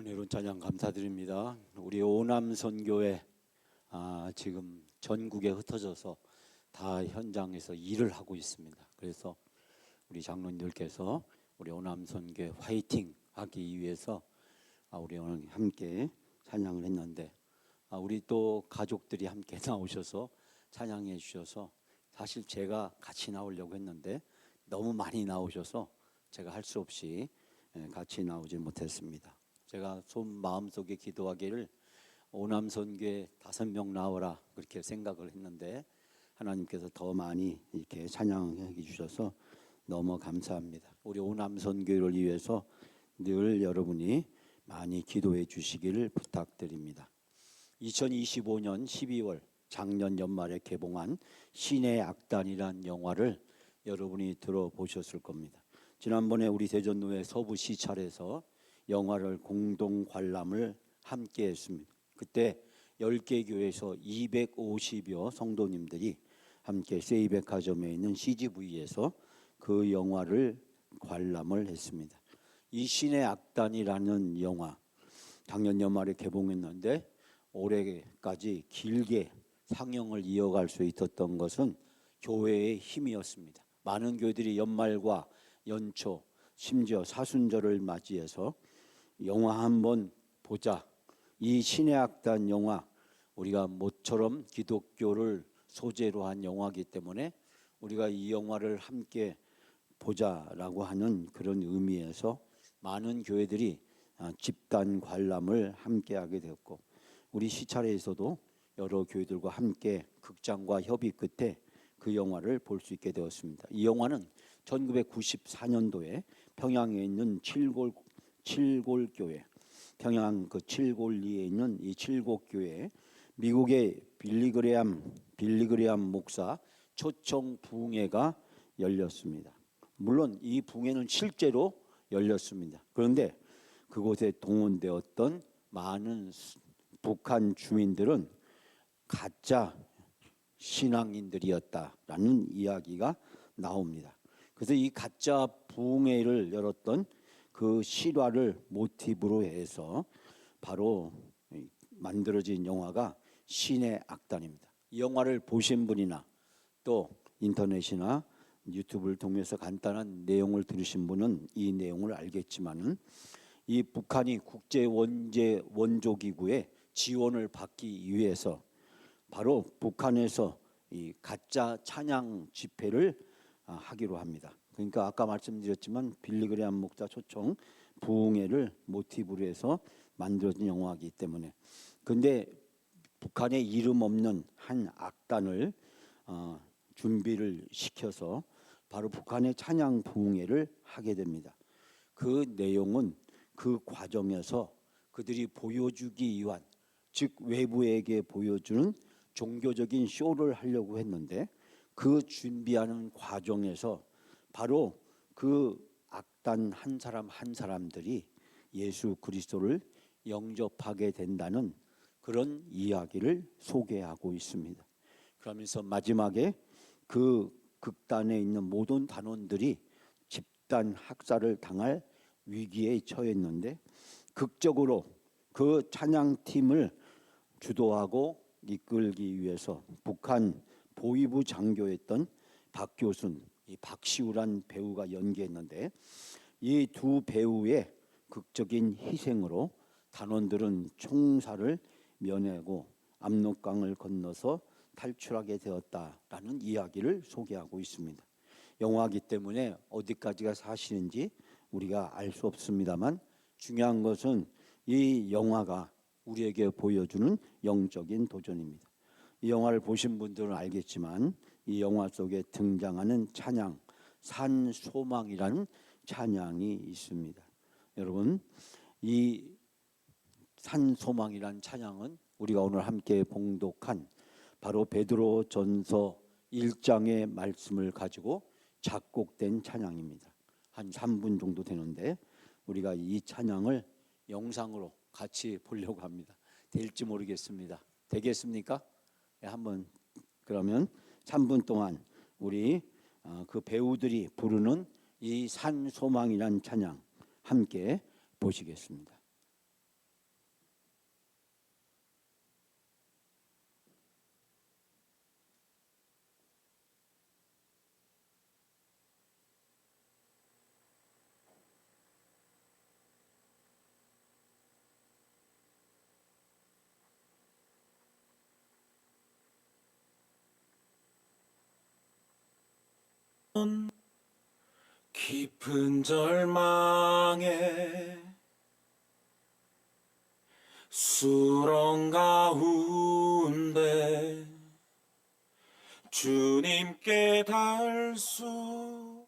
은혜로운 찬양 감사드립니다. 우리 오남 선교회 지금 전국에 흩어져서 다 현장에서 일을 하고 있습니다. 그래서 우리 장로님들께서 우리 오남 선교회 화이팅 하기 위해서 우리 오늘 함께 찬양을 했는데 우리 또 가족들이 함께 나오셔서 찬양해 주셔서 사실 제가 같이 나오려고 했는데 너무 많이 나오셔서 제가 할 수 없이 같이 나오지 못했습니다. 제가 마음속에 기도하기를 오남 선교회 5명 나오라 그렇게 생각을 했는데 하나님께서 더 많이 이렇게 찬양해 주셔서 너무 감사합니다. 우리 오남 선교회를 위해서 늘 여러분이 많이 기도해 주시기를 부탁드립니다. 2025년 12월 작년 연말에 개봉한 신의 악단이란 영화를 여러분이 들어보셨을 겁니다. 지난번에 우리 대전로의 서부시찰에서 영화를 공동 관람을 함께 했습니다. 그때 10개 교회에서 250여 성도님들이 함께 세이백화점에 있는 CGV에서 그 영화를 관람을 했습니다. 이 신의 악단이라는 영화 작년 연말에 개봉했는데 올해까지 길게 상영을 이어갈 수 있었던 것은 교회의 힘이었습니다. 많은 교회들이 연말과 연초 심지어 사순절을 맞이해서 영화 한번 보자. 이 신의 악단 영화 우리가 모처럼 기독교를 소재로 한 영화이기 때문에 우리가 이 영화를 함께 보자라고 하는 그런 의미에서 많은 교회들이 집단 관람을 함께 하게 되었고 우리 시찰에서도 여러 교회들과 함께 극장과 협의 끝에 그 영화를 볼 수 있게 되었습니다. 이 영화는 1994년도에 평양에 있는 칠골교회, 평양 그 칠골리에 있는 이 칠곡교회 미국의 빌리그레암 목사 초청 부흥회가 열렸습니다. 물론 이 부흥회는 실제로 열렸습니다. 그런데 그곳에 동원되었던 많은 북한 주민들은 가짜 신앙인들이었다라는 이야기가 나옵니다. 그래서 이 가짜 부흥회를 열었던 그 실화를 모티브로 해서 바로 만들어진 영화가 신의 악단입니다. 이 영화를 보신 분이나 또 인터넷이나 유튜브를 통해서 간단한 내용을 들으신 분은 이 내용을 알겠지만은 이 북한이 국제 원조기구의 지원을 받기 위해서 바로 북한에서 이 가짜 찬양 집회를 하기로 합니다. 그러니까 아까 말씀드렸지만 빌리그레암 목사 초청 부흥회를 모티브로 해서 만들어진 영화이기 때문에 근데 북한의 이름 없는 한 악단을 준비를 시켜서 바로 북한의 찬양 부흥회를 하게 됩니다. 그 내용은 그 과정에서 그들이 보여주기 위한 즉 외부에게 보여주는 종교적인 쇼를 하려고 했는데 그 준비하는 과정에서 바로 그 악단 한 사람 한 사람들이 예수 그리스도를 영접하게 된다는 그런 이야기를 소개하고 있습니다. 그러면서 마지막에 그 극단에 있는 모든 단원들이 집단 학살을 당할 위기에 처했는데 극적으로 그 찬양팀을 주도하고 이끌기 위해서 북한 보위부 장교였던 박교순, 이 박시우란 배우가 연기했는데 이 두 배우의 극적인 희생으로 단원들은 총살을 면하고 압록강을 건너서 탈출하게 되었다라는 이야기를 소개하고 있습니다. 영화이기 때문에 어디까지가 사실인지 우리가 알 수 없습니다만 중요한 것은 이 영화가 우리에게 보여주는 영적인 도전입니다. 이 영화를 보신 분들은 알겠지만 이 영화 속에 등장하는 찬양 산소망이라는 찬양이 있습니다. 여러분 이 산소망이라는 찬양은 우리가 오늘 함께 봉독한 바로 베드로전서 1장의 말씀을 가지고 작곡된 찬양입니다. 한 3분 정도 되는데 우리가 이 찬양을 영상으로 같이 보려고 합니다. 될지 모르겠습니다. 되겠습니까? 네, 한번 그러면 3분 동안 우리 그 배우들이 부르는 이 산소망이란 찬양 함께 보시겠습니다. 깊은 절망에 수렁 가운데 주님께 닿을 수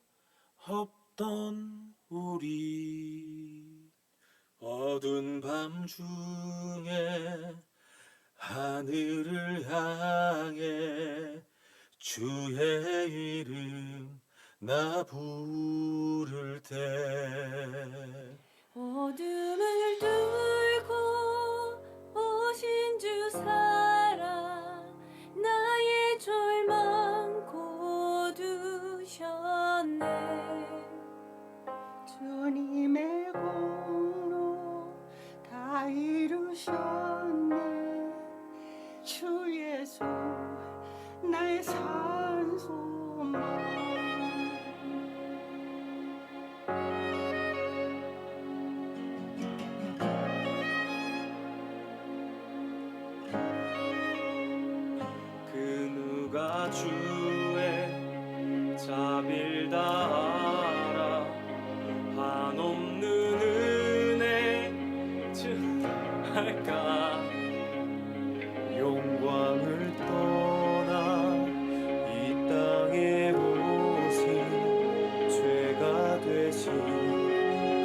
없던 우리, 어두운 밤 중에 하늘을 향해 주의 이름 나 부를 때, 어둠을 뚫고 오신 주 사랑, 나의 절망 고두셨네. 주님의 공로 다 이루셨네. 주 예수 나의 산소망. 그 누가 주의 자비를 다하라, 한없는 은혜 증할까. 영광을 떠나 이 땅에 오신 죄가 되신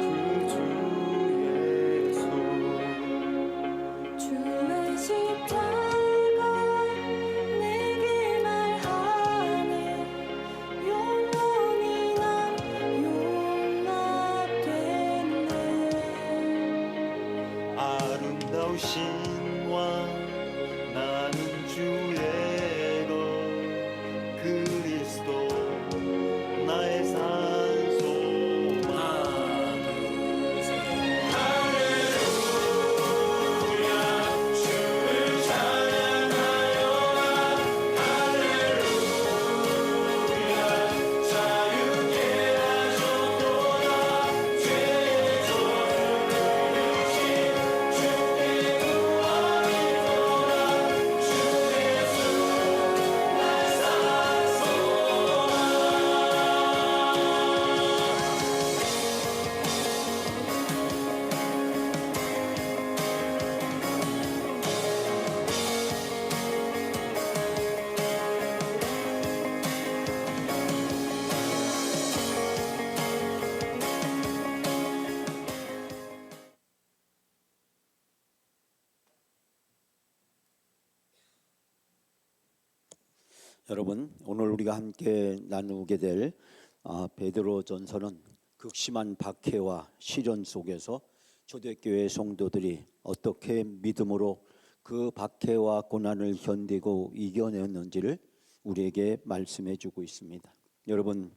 그 주 예수, 주의 십자가 내게 말하네. 영원히 난 용납됐네. 아름다우신 왕 나는 주의 것 그리스도 나의 산소망. 할렐루야 주를 찬양하여라. 할렐루야 자유케 하셨도다. 죄의 저를 이루신 주께 구원이 돌아. 주 예수 나의 산소망. 여러분, 오늘 우리가 함께 나누게 될 베드로전서는 극심한 박해와 시련 속에서 초대교회 성도들이 어떻게 믿음으로 그 박해와 고난을 견디고 이겨냈는지를 우리에게 말씀해 주고 있습니다. 여러분,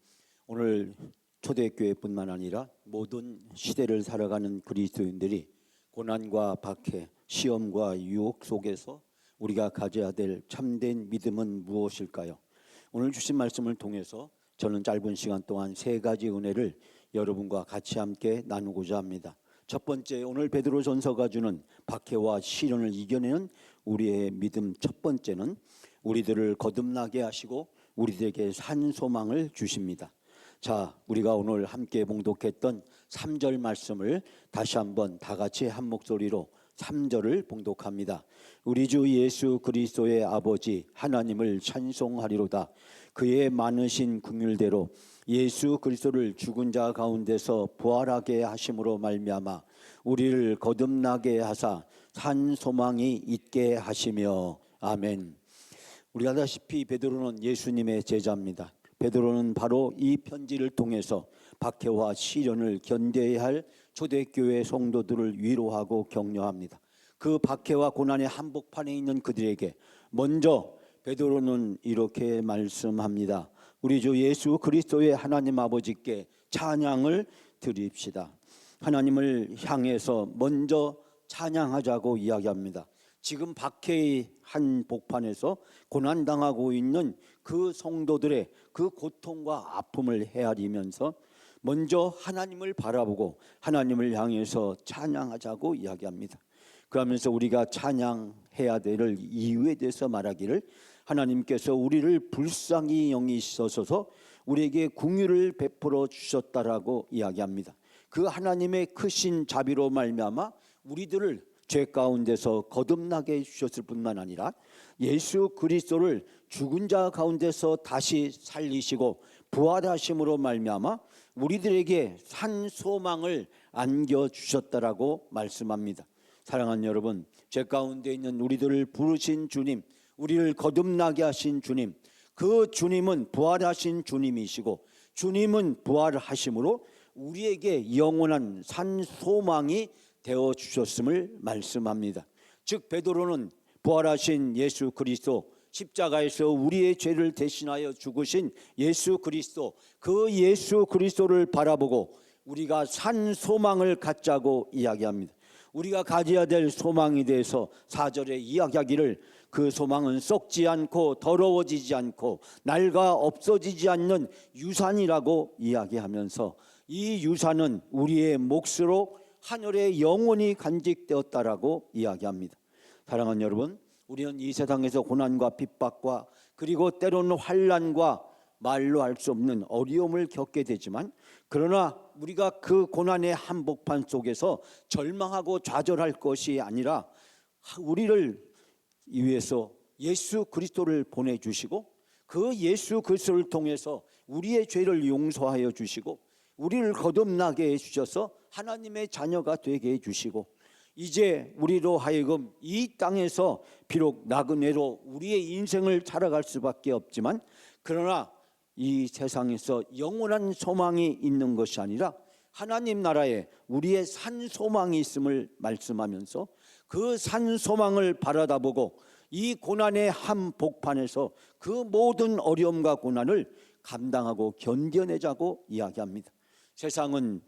오늘 초대교회뿐만 아니라 모든 시대를 살아가는 그리스도인들이 고난과 박해, 시험과 유혹 속에서 우리가 가져야 될 참된 믿음은 무엇일까요? 오늘 주신 말씀을 통해서 저는 짧은 시간 동안 세 가지 은혜를 여러분과 같이 함께 나누고자 합니다. 첫 번째, 오늘 베드로전서가 주는 박해와 시련을 이겨내는 우리의 믿음 첫 번째는 우리들을 거듭나게 하시고 우리들에게 산 소망을 주십니다. 자, 우리가 오늘 함께 봉독했던 3절 말씀을 다시 한번 다 같이 한 목소리로 3절을 봉독합니다. 우리 주 예수 그리스도의 아버지 하나님을 찬송하리로다. 그의 많으신 긍휼대로 예수 그리스도를 죽은 자 가운데서 부활하게 하심으로 말미암아 우리를 거듭나게 하사 산 소망이 있게 하시며. 아멘. 우리가 아다시피 베드로는 예수님의 제자입니다. 베드로는 바로 이 편지를 통해서 박해와 시련을 견뎌야 할 초대교회 성도들을 위로하고 격려합니다. 그 박해와 고난의 한복판에 있는 그들에게 먼저 베드로는 이렇게 말씀합니다. 우리 주 예수 그리스도의 하나님 아버지께 찬양을 드립시다. 하나님을 향해서 먼저 찬양하자고 이야기합니다. 지금 박해의 한복판에서 고난당하고 있는 그 성도들의 그 고통과 아픔을 헤아리면서 먼저 하나님을 바라보고 하나님을 향해서 찬양하자고 이야기합니다. 그러면서 우리가 찬양해야 될 이유에 대해서 말하기를 하나님께서 우리를 불쌍히 여기셔서 우리에게 긍휼을 베풀어 주셨다라고 이야기합니다. 그 하나님의 크신 자비로 말미암아 우리들을 죄 가운데서 거듭나게 해주셨을 뿐만 아니라 예수 그리스도를 죽은 자 가운데서 다시 살리시고 부활하심으로 말미암아 우리들에게 산 소망을 안겨주셨다라고 말씀합니다. 사랑하는 여러분, 죄 가운데 있는 우리들을 부르신 주님, 우리를 거듭나게 하신 주님, 그 주님은 부활하신 주님이시고 주님은 부활하심으로 우리에게 영원한 산 소망이 되어 주셨음을 말씀합니다. 즉 베드로는 부활하신 예수 그리스도, 십자가에서 우리의 죄를 대신하여 죽으신 예수 그리스도, 그 예수 그리스도를 바라보고 우리가 산 소망을 갖자고 이야기합니다. 우리가 가져야 될 소망에 대해서 4절에 이야기하기를 그 소망은 썩지 않고 더러워지지 않고 낡아 없어지지 않는 유산이라고 이야기하면서 이 유산은 우리의 몫으로 하늘에 영원히 간직되었다라고 이야기합니다. 사랑하는 여러분, 우리는 이 세상에서 고난과 핍박과 그리고 때로는 환난과 말로 할 수 없는 어려움을 겪게 되지만, 그러나 우리가 그 고난의 한복판 속에서 절망하고 좌절할 것이 아니라 우리를 위해서 예수 그리스도를 보내주시고 그 예수 그리스도를 통해서 우리의 죄를 용서하여 주시고 우리를 거듭나게 해주셔서 하나님의 자녀가 되게 해주시고, 이제 우리로 하여금 이 땅에서 비록 나그네로 우리의 인생을 살아갈 수밖에 없지만, 그러나 이 세상에서 영원한 소망이 있는 것이 아니라 하나님 나라에 우리의 산 소망이 있음을 말씀하면서 그 산 소망을 바라다보고 이 고난의 한복판에서 그 모든 어려움과 고난을 감당하고 견뎌내자고 이야기합니다. 세상은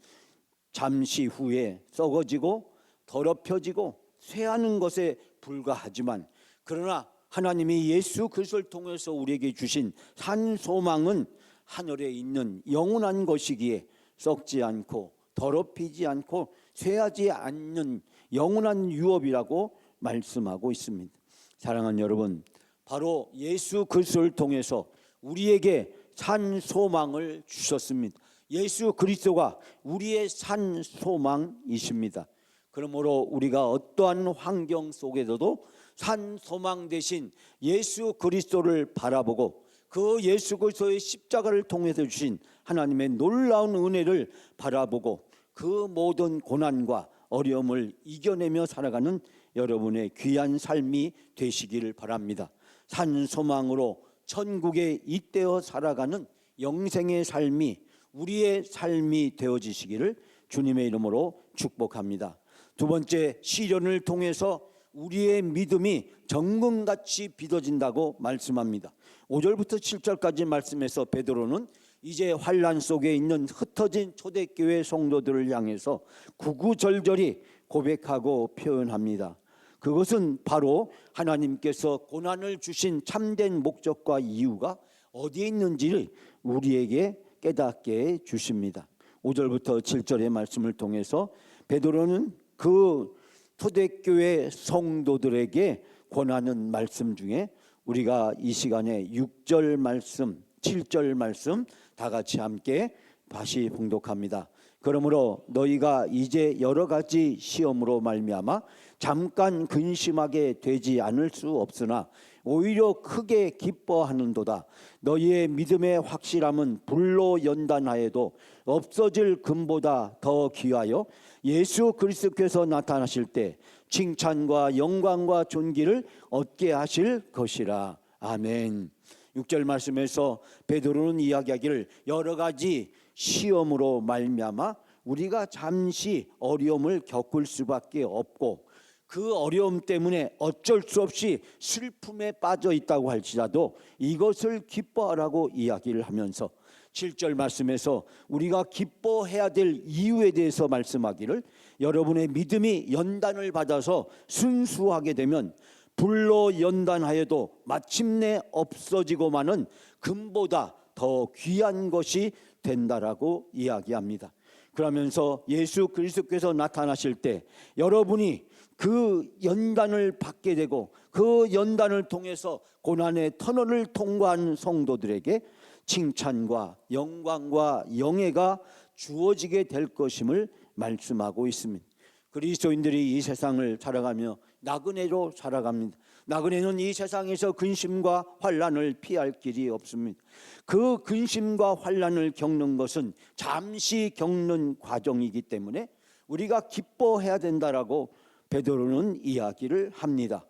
잠시 후에 썩어지고 더럽혀지고 쇠하는 것에 불과하지만, 그러나 하나님이 예수 그리스도를 통해서 우리에게 주신 산 소망은 하늘에 있는 영원한 것이기에 썩지 않고 더럽히지 않고 쇠하지 않는 영원한 유업이라고 말씀하고 있습니다. 사랑하는 여러분, 바로 예수 그리스도를 통해서 우리에게 산 소망을 주셨습니다. 예수 그리스도가 우리의 산 소망이십니다. 그러므로 우리가 어떠한 환경 속에서도 산 소망 대신 예수 그리스도를 바라보고 그 예수 그리스도의 십자가를 통해서 주신 하나님의 놀라운 은혜를 바라보고 그 모든 고난과 어려움을 이겨내며 살아가는 여러분의 귀한 삶이 되시기를 바랍니다. 산 소망으로 천국에 잇대어 살아가는 영생의 삶이 우리의 삶이 되어지시기를 주님의 이름으로 축복합니다. 두 번째, 시련을 통해서 우리의 믿음이 정금같이 빚어진다고 말씀합니다. 5절부터 7절까지 말씀에서 베드로는 이제 환난 속에 있는 흩어진 초대교회 성도들을 향해서 구구절절히 고백하고 표현합니다. 그것은 바로 하나님께서 고난을 주신 참된 목적과 이유가 어디에 있는지를 우리에게 깨닫게 해 주십니다. 5절부터 7절의 말씀을 통해서 베드로는 그 초대교회 성도들에게 권하는 말씀 중에 우리가 이 시간에 6절 말씀, 7절 말씀 다 같이 함께 다시 봉독합니다. 그러므로 너희가 이제 여러 가지 시험으로 말미암아 잠깐 근심하게 되지 않을 수 없으나 오히려 크게 기뻐하는도다. 너희의 믿음의 확실함은 불로 연단하여도 없어질 금보다 더 귀하여 예수 그리스도께서 나타나실 때 칭찬과 영광과 존귀를 얻게 하실 것이라. 아멘. 6절 말씀에서 베드로는 이야기하기를 여러 가지 시험으로 말미암아 우리가 잠시 어려움을 겪을 수밖에 없고 그 어려움 때문에 어쩔 수 없이 슬픔에 빠져 있다고 할지라도 이것을 기뻐하라고 이야기를 하면서 7절 말씀에서 우리가 기뻐해야 될 이유에 대해서 말씀하기를 여러분의 믿음이 연단을 받아서 순수하게 되면 불로 연단하여도 마침내 없어지고 마는 금보다 더 귀한 것이 된다라고 이야기합니다. 그러면서 예수 그리스도께서 나타나실 때 여러분이 그 연단을 받게 되고 그 연단을 통해서 고난의 터널을 통과한 성도들에게 칭찬과 영광과 영예가 주어지게 될 것임을 말씀하고 있습니다. 그리스도인들이 이 세상을 살아가며 나그네로 살아갑니다. 나그네는 이 세상에서 근심과 환난을 피할 길이 없습니다. 그 근심과 환난을 겪는 것은 잠시 겪는 과정이기 때문에 우리가 기뻐해야 된다라고 베드로는 이야기를 합니다.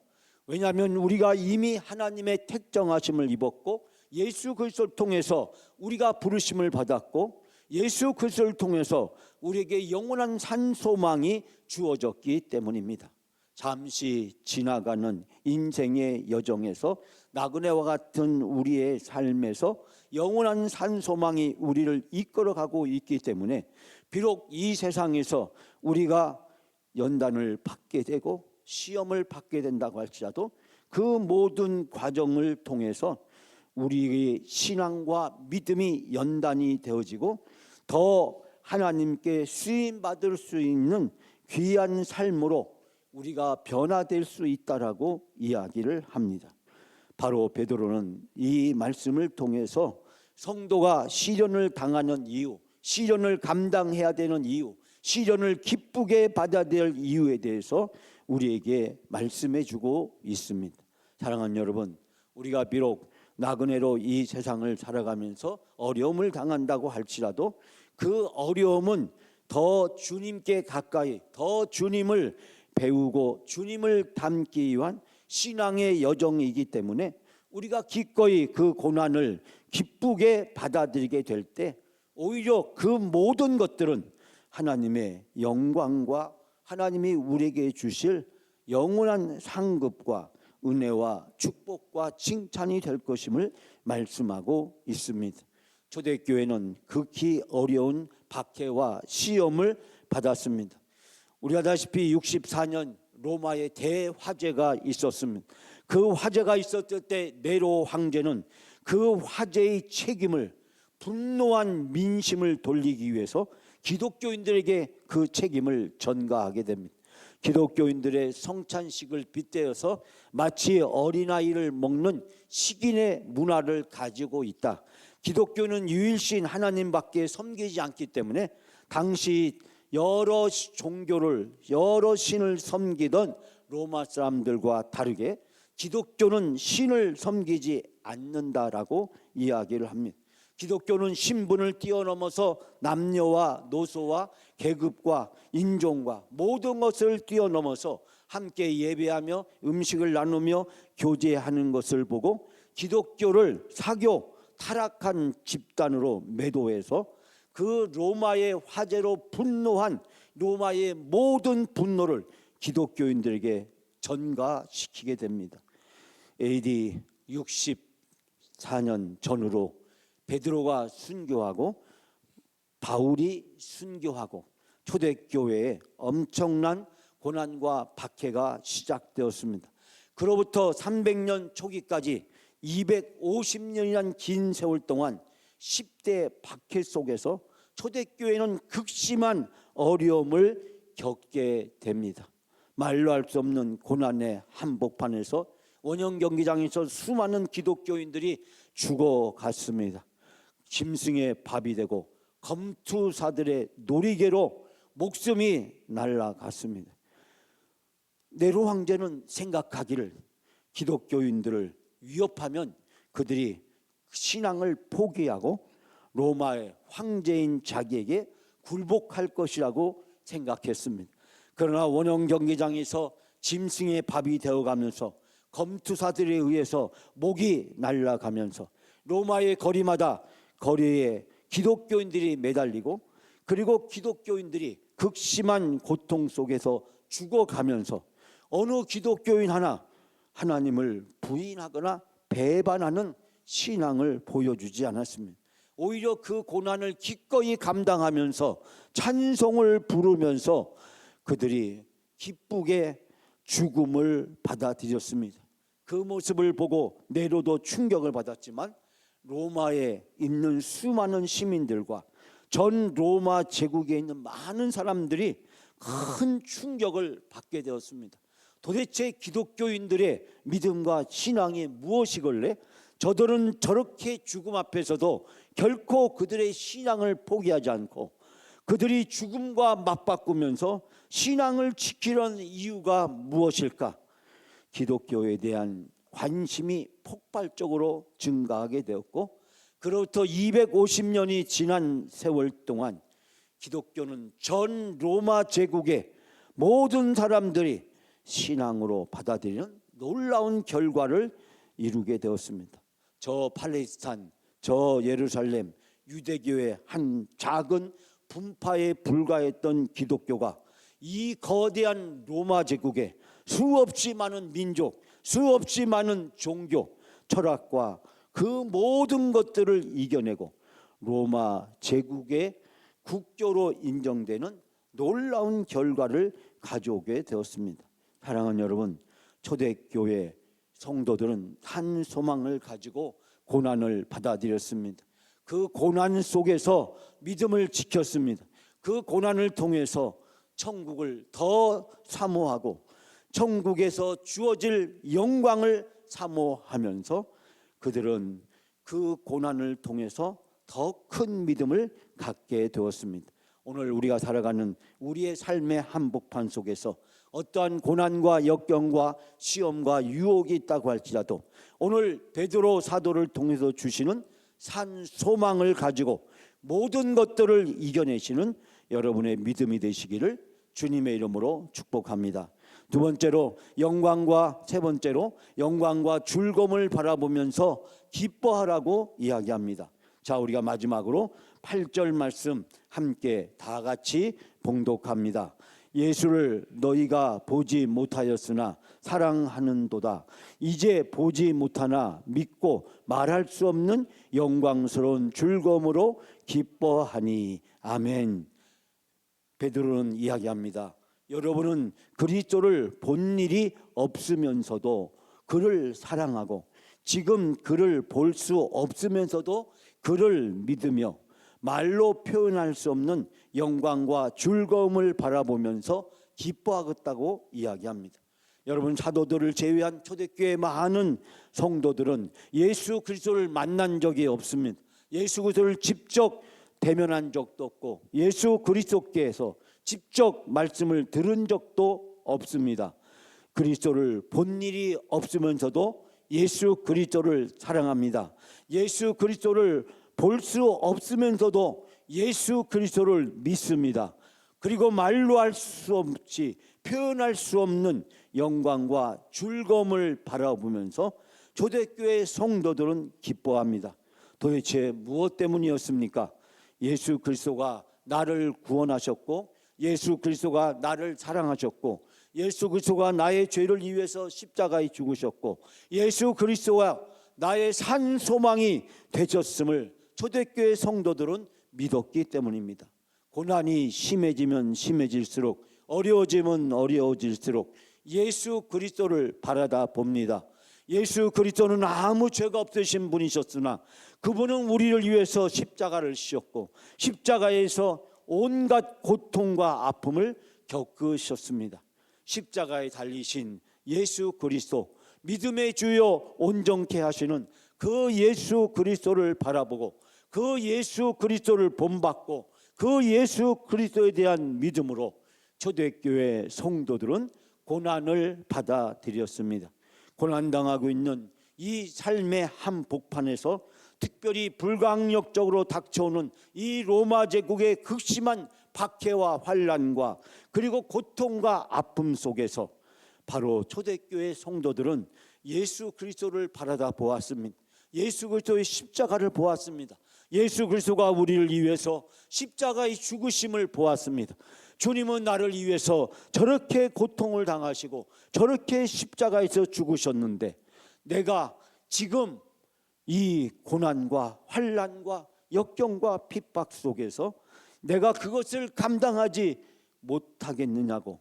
왜냐하면 우리가 이미 하나님의 택정하심을 입었고 예수 그리스도를 통해서 우리가 부르심을 받았고 예수 그리스도를 통해서 우리에게 영원한 산 소망이 주어졌기 때문입니다. 잠시 지나가는 인생의 여정에서 나그네와 같은 우리의 삶에서 영원한 산 소망이 우리를 이끌어가고 있기 때문에 비록 이 세상에서 우리가 연단을 받게 되고 시험을 받게 된다고 할지라도 그 모든 과정을 통해서 우리의 신앙과 믿음이 연단이 되어지고 더 하나님께 쓰임받을 수 있는 귀한 삶으로 우리가 변화될 수 있다라고 이야기를 합니다. 바로 베드로는 이 말씀을 통해서 성도가 시련을 당하는 이유, 시련을 감당해야 되는 이유, 시련을 기쁘게 받아야 될 이유에 대해서 우리에게 말씀해 주고 있습니다. 사랑하는 여러분, 우리가 비록 나그네로 이 세상을 살아가면서 어려움을 당한다고 할지라도 그 어려움은 더 주님께 가까이, 더 주님을 배우고 주님을 닮기 위한 신앙의 여정이기 때문에 우리가 기꺼이 그 고난을 기쁘게 받아들이게 될 때 오히려 그 모든 것들은 하나님의 영광과 하나님이 우리에게 주실 영원한 상급과 은혜와 축복과 칭찬이 될 것임을 말씀하고 있습니다. 초대교회는 극히 어려운 박해와 시험을 받았습니다. 우리가 아다시피 64년 로마의 대화재가 있었습니다. 그 화재가 있었을 때 네로 황제는 그 화재의 책임을 분노한 민심을 돌리기 위해서 기독교인들에게 그 책임을 전가하게 됩니다. 기독교인들의 성찬식을 빗대어서 마치 어린아이를 먹는 식인의 문화를 가지고 있다. 기독교는 유일신 하나님밖에 섬기지 않기 때문에 당시 여러 종교를, 여러 신을 섬기던 로마 사람들과 다르게 기독교는 신을 섬기지 않는다라고 이야기를 합니다. 기독교는 신분을 뛰어넘어서 남녀와 노소와 계급과 인종과 모든 것을 뛰어넘어서 함께 예배하며 음식을 나누며 교제하는 것을 보고 기독교를 사교 타락한 집단으로 매도해서 그 로마의 화재로 분노한 로마의 모든 분노를 기독교인들에게 전가시키게 됩니다. AD 64년 전후로 베드로가 순교하고 바울이 순교하고 초대교회에 엄청난 고난과 박해가 시작되었습니다. 그로부터 300년 초기까지 250년이란 긴 세월 동안 10대 박해 속에서 초대교회는 극심한 어려움을 겪게 됩니다. 말로 할 수 없는 고난의 한복판에서 원형 경기장에서 수많은 기독교인들이 죽어갔습니다. 짐승의 밥이 되고 검투사들의 놀이개로 목숨이 날아갔습니다. 네로 황제는 생각하기를 기독교인들을 위협하면 그들이 신앙을 포기하고 로마의 황제인 자기에게 굴복할 것이라고 생각했습니다. 그러나 원형 경기장에서 짐승의 밥이 되어가면서 검투사들에 의해서 목이 날아가면서 로마의 거리마다 거리에 기독교인들이 매달리고 그리고 기독교인들이 극심한 고통 속에서 죽어가면서 어느 기독교인 하나 하나님을 부인하거나 배반하는 신앙을 보여주지 않았습니다. 오히려 그 고난을 기꺼이 감당하면서 찬송을 부르면서 그들이 기쁘게 죽음을 받아들였습니다. 그 모습을 보고 네로도 충격을 받았지만 로마에 있는 수많은 시민들과 전 로마 제국에 있는 많은 사람들이 큰 충격을 받게 되었습니다. 도대체 기독교인들의 믿음과 신앙이 무엇이길래 저들은 저렇게 죽음 앞에서도 결코 그들의 신앙을 포기하지 않고 그들이 죽음과 맞바꾸면서 신앙을 지키려는 이유가 무엇일까? 기독교에 대한 관심이 폭발적으로 증가하게 되었고, 그로부터 250년이 지난 세월 동안 기독교는 전 로마 제국의 모든 사람들이 신앙으로 받아들이는 놀라운 결과를 이루게 되었습니다. 저 팔레스타인, 저 예루살렘 유대교의 한 작은 분파에 불과했던 기독교가 이 거대한 로마 제국에 수없이 많은 민족, 수없이 많은 종교, 철학과 그 모든 것들을 이겨내고 로마 제국의 국교로 인정되는 놀라운 결과를 가져오게 되었습니다. 사랑하는 여러분, 초대교회 성도들은 한 소망을 가지고 고난을 받아들였습니다. 그 고난 속에서 믿음을 지켰습니다. 그 고난을 통해서 천국을 더 사모하고 천국에서 주어질 영광을 사모하면서 그들은 그 고난을 통해서 더 큰 믿음을 갖게 되었습니다. 오늘 우리가 살아가는 우리의 삶의 한복판 속에서 어떠한 고난과 역경과 시험과 유혹이 있다고 할지라도 오늘 베드로 사도를 통해서 주시는 산 소망을 가지고 모든 것들을 이겨내시는 여러분의 믿음이 되시기를 주님의 이름으로 축복합니다. 두 번째로 세 번째로 영광과 즐거움을 바라보면서 기뻐하라고 이야기합니다. 자, 우리가 마지막으로 8절 말씀 함께 다 같이 봉독합니다. 예수를 너희가 보지 못하였으나 사랑하는도다. 이제 보지 못하나 믿고 말할 수 없는 영광스러운 즐거움으로 기뻐하니. 아멘. 베드로는 이야기합니다. 여러분은 그리스도를 본 일이 없으면서도 그를 사랑하고 지금 그를 볼 수 없으면서도 그를 믿으며 말로 표현할 수 없는 영광과 즐거움을 바라보면서 기뻐하겠다고 이야기합니다. 여러분, 사도들을 제외한 초대교회 많은 성도들은 예수 그리스도를 만난 적이 없습니다. 예수 그리스도를 직접 대면한 적도 없고 예수 그리스도께서 직접 말씀을 들은 적도 없습니다. 그리스도를 본 일이 없으면서도 예수 그리스도를 사랑합니다. 예수 그리스도를 볼 수 없으면서도 예수 그리스도를 믿습니다. 그리고 말로 할 수 없이 표현할 수 없는 영광과 즐거움을 바라보면서 초대교회 성도들은 기뻐합니다. 도대체 무엇 때문이었습니까? 예수 그리스도가 나를 구원하셨고 예수 그리스도가 나를 사랑하셨고 예수 그리스도가 나의 죄를 위해서 십자가에 죽으셨고 예수 그리스도가 나의 산 소망이 되셨음을 초대교회 성도들은 믿었기 때문입니다. 고난이 심해지면 심해질수록 어려워지면 어려워질수록 예수 그리스도를 바라다 봅니다. 예수 그리스도는 아무 죄가 없으신 분이셨으나 그분은 우리를 위해서 십자가를 지셨고 십자가에서 온갖 고통과 아픔을 겪으셨습니다. 십자가에 달리신 예수 그리스도, 믿음의 주요 온전케 하시는 그 예수 그리스도를 바라보고 그 예수 그리스도를 본받고 그 예수 그리스도에 대한 믿음으로 초대교회 성도들은 고난을 받아들였습니다. 고난당하고 있는 이 삶의 한복판에서 특별히 불강력적으로 닥쳐오는 이 로마 제국의 극심한 박해와 환난과 그리고 고통과 아픔 속에서 바로 초대교회 성도들은 예수 그리스도를 바라다 보았습니다. 예수 그리스도의 십자가를 보았습니다. 예수 그리스도가 우리를 위해서 십자가의 죽으심을 보았습니다. 주님은 나를 위해서 저렇게 고통을 당하시고 저렇게 십자가에서 죽으셨는데 내가 지금 이 고난과 환난과 역경과 핍박 속에서 내가 그것을 감당하지 못하겠느냐고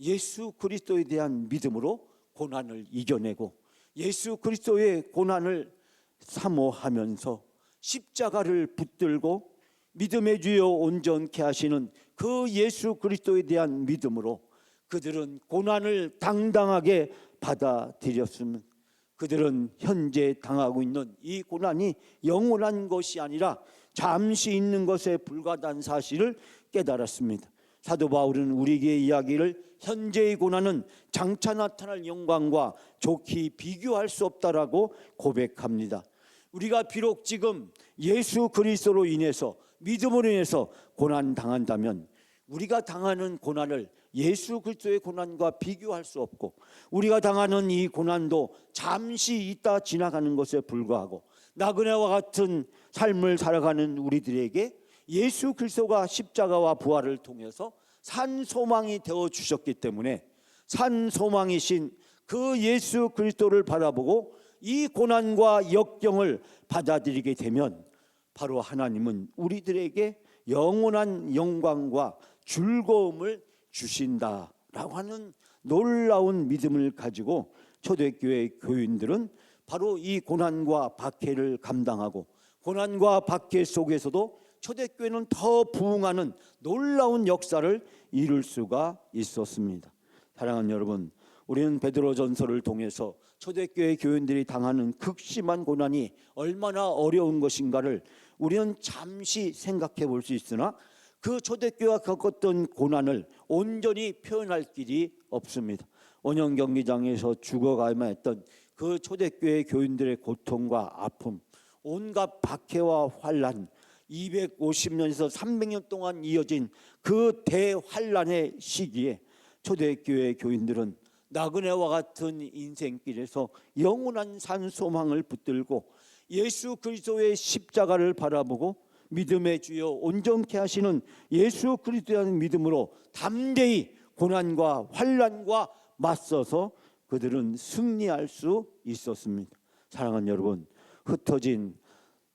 예수 그리스도에 대한 믿음으로 고난을 이겨내고 예수 그리스도의 고난을 사모하면서 십자가를 붙들고 믿음의 주여 온전케 하시는 그 예수 그리스도에 대한 믿음으로 그들은 고난을 당당하게 받아들였습니다. 그들은 현재 당하고 있는 이 고난이 영원한 것이 아니라 잠시 있는 것에 불과하다는 사실을 깨달았습니다. 사도 바울은 우리에게 이야기를 현재의 고난은 장차 나타날 영광과 좋게 비교할 수 없다라고 고백합니다. 우리가 비록 지금 예수 그리스도로 인해서 믿음으로 인해서 고난 당한다면 우리가 당하는 고난을 예수 그리스도의 고난과 비교할 수 없고 우리가 당하는 이 고난도 잠시 있다 지나가는 것에 불과하고 나그네와 같은 삶을 살아가는 우리들에게 예수 그리스도가 십자가와 부활을 통해서 산 소망이 되어 주셨기 때문에 산 소망이신 그 예수 그리스도를 바라보고 이 고난과 역경을 받아들이게 되면 바로 하나님은 우리들에게 영원한 영광과 즐거움을 주신다라고 하는 놀라운 믿음을 가지고 초대교회 교인들은 바로 이 고난과 박해를 감당하고 고난과 박해 속에서도 초대교회는 더 부흥하는 놀라운 역사를 이룰 수가 있었습니다. 사랑하는 여러분, 우리는 베드로전서를 통해서 초대교회 교인들이 당하는 극심한 고난이 얼마나 어려운 것인가를 우리는 잠시 생각해 볼 수 있으나 그 초대교회가 겪었던 고난을 온전히 표현할 길이 없습니다. 원형 경기장에서 죽어가야만 했던 그 초대교회 교인들의 고통과 아픔, 온갖 박해와 환란, 250년에서 300년 동안 이어진 그 대환란의 시기에 초대교회 교인들은 나그네와 같은 인생길에서 영원한 산 소망을 붙들고 예수 그리스도의 십자가를 바라보고 믿음의 주여 온전케 하시는 예수 그리스도라는 믿음으로 담대히 고난과 환난과 맞서서 그들은 승리할 수 있었습니다. 사랑하는 여러분, 흩어진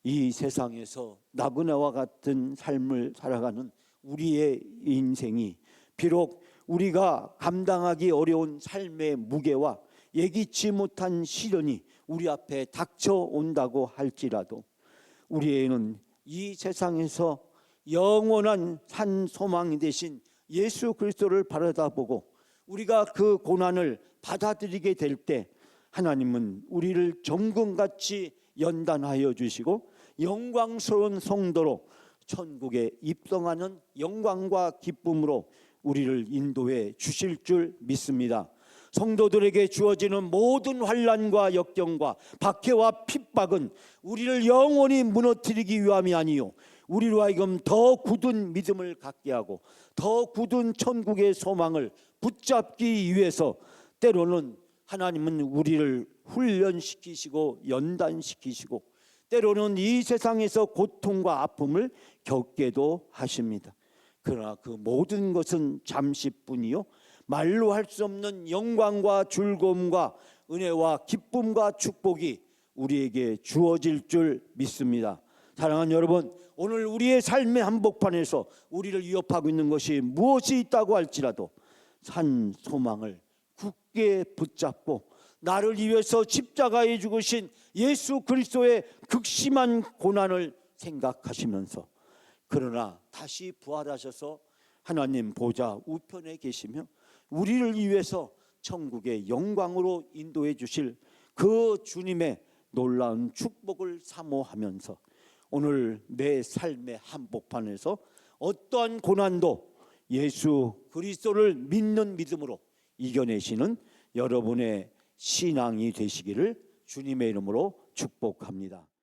이 세상에서 나그네와 같은 삶을 살아가는 우리의 인생이 비록 우리가 감당하기 어려운 삶의 무게와 예기치 못한 시련이 우리 앞에 닥쳐온다고 할지라도 우리에게는 이 세상에서 영원한 산 소망이 되신 예수 그리스도를 바라다보고 우리가 그 고난을 받아들이게 될 때 하나님은 우리를 정금같이 연단하여 주시고 영광스러운 성도로 천국에 입성하는 영광과 기쁨으로 우리를 인도해 주실 줄 믿습니다. 성도들에게 주어지는 모든 환난과 역경과 박해와 핍박은 우리를 영원히 무너뜨리기 위함이 아니요 우리로 하여금 더 굳은 믿음을 갖게 하고 더 굳은 천국의 소망을 붙잡기 위해서 때로는 하나님은 우리를 훈련시키시고 연단시키시고 때로는 이 세상에서 고통과 아픔을 겪게도 하십니다. 그러나 그 모든 것은 잠시뿐이요 말로 할 수 없는 영광과 즐거움과 은혜와 기쁨과 축복이 우리에게 주어질 줄 믿습니다. 사랑하는 여러분, 오늘 우리의 삶의 한복판에서 우리를 위협하고 있는 것이 무엇이 있다고 할지라도 산 소망을 굳게 붙잡고 나를 위해서 십자가에 죽으신 예수 그리스도의 극심한 고난을 생각하시면서 그러나 다시 부활하셔서 하나님 보좌 우편에 계시며 우리를 위해서 천국의 영광으로 인도해 주실 그 주님의 놀라운 축복을 사모하면서 오늘 내 삶의 한복판에서 어떠한 고난도 예수 그리스도를 믿는 믿음으로 이겨내시는 여러분의 신앙이 되시기를 주님의 이름으로 축복합니다.